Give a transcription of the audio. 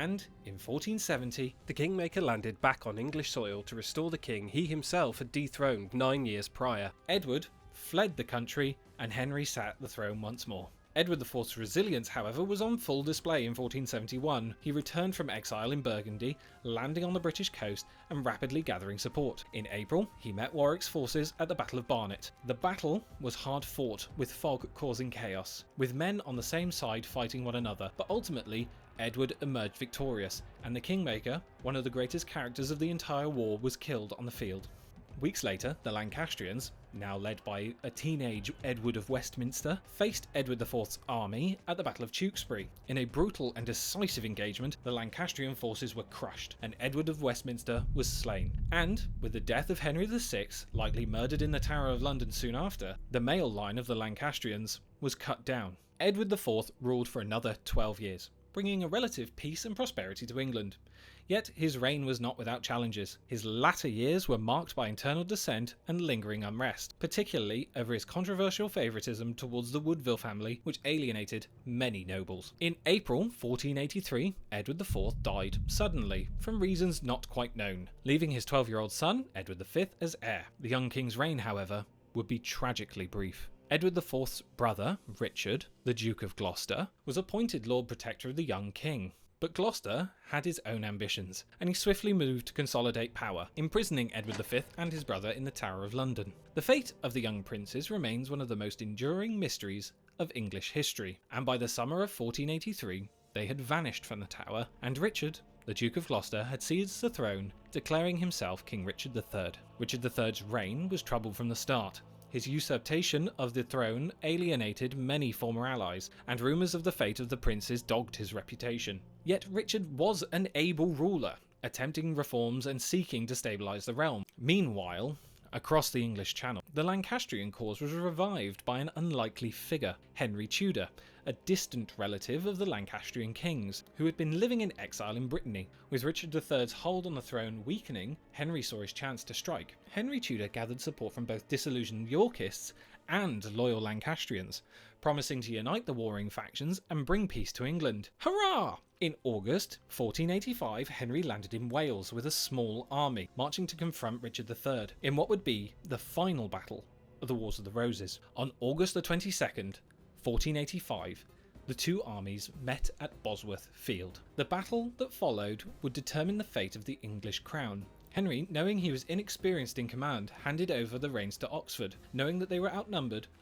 and in 1470, The Kingmaker landed back on English soil to restore the king he himself had dethroned 9 years prior. Edward fled the country and Henry sat at the throne once more. Edward IV's resilience, however, was on full display in 1471. He returned from exile in Burgundy, landing on the British coast and rapidly gathering support. In April, he met Warwick's forces at the Battle of Barnet. The battle was hard fought, with fog causing chaos, with men on the same side fighting one another, but ultimately Edward emerged victorious, and the Kingmaker, one of the greatest characters of the entire war, was killed on the field. Weeks later, the Lancastrians, now led by a teenage Edward of Westminster, faced Edward IV's army at the Battle of Tewkesbury. In a brutal and decisive engagement, the Lancastrian forces were crushed, and Edward of Westminster was slain. And, with the death of Henry VI, likely murdered in the Tower of London soon after, the male line of the Lancastrians was cut down. Edward IV ruled for another 12 years, bringing a relative peace and prosperity to England. Yet his reign was not without challenges. His latter years were marked by internal dissent and lingering unrest, particularly over his controversial favouritism towards the Woodville family, which alienated many nobles. In April 1483, Edward IV died suddenly, from reasons not quite known, leaving his 12-year-old son, Edward V, as heir. The young king's reign, however, would be tragically brief. Edward IV's brother, Richard, the Duke of Gloucester, was appointed Lord Protector of the young king. But Gloucester had his own ambitions, and he swiftly moved to consolidate power, imprisoning Edward V and his brother in the Tower of London. The fate of the young princes remains one of the most enduring mysteries of English history, and by the summer of 1483, they had vanished from the Tower, and Richard, the Duke of Gloucester, had seized the throne, declaring himself King Richard III. Richard III's reign was troubled from the start. His usurpation of the throne alienated many former allies, and rumours of the fate of the princes dogged his reputation. Yet Richard was an able ruler, attempting reforms and seeking to stabilise the realm. Meanwhile, across the English Channel, the Lancastrian cause was revived by an unlikely figure, Henry Tudor, a distant relative of the Lancastrian kings, who had been living in exile in Brittany. With Richard III's hold on the throne weakening, Henry saw his chance to strike. Henry Tudor gathered support from both disillusioned Yorkists and loyal Lancastrians, promising to unite the warring factions and bring peace to England. Hurrah! In August 1485, Henry landed in Wales with a small army, marching to confront Richard III in what would be the final battle of the Wars of the Roses. On August the 22nd, 1485, the two armies met at Bosworth Field. The battle that followed would determine the fate of the English crown. Henry, knowing he was inexperienced in command, handed over the reins to Oxford, knowing that they were outnumbered,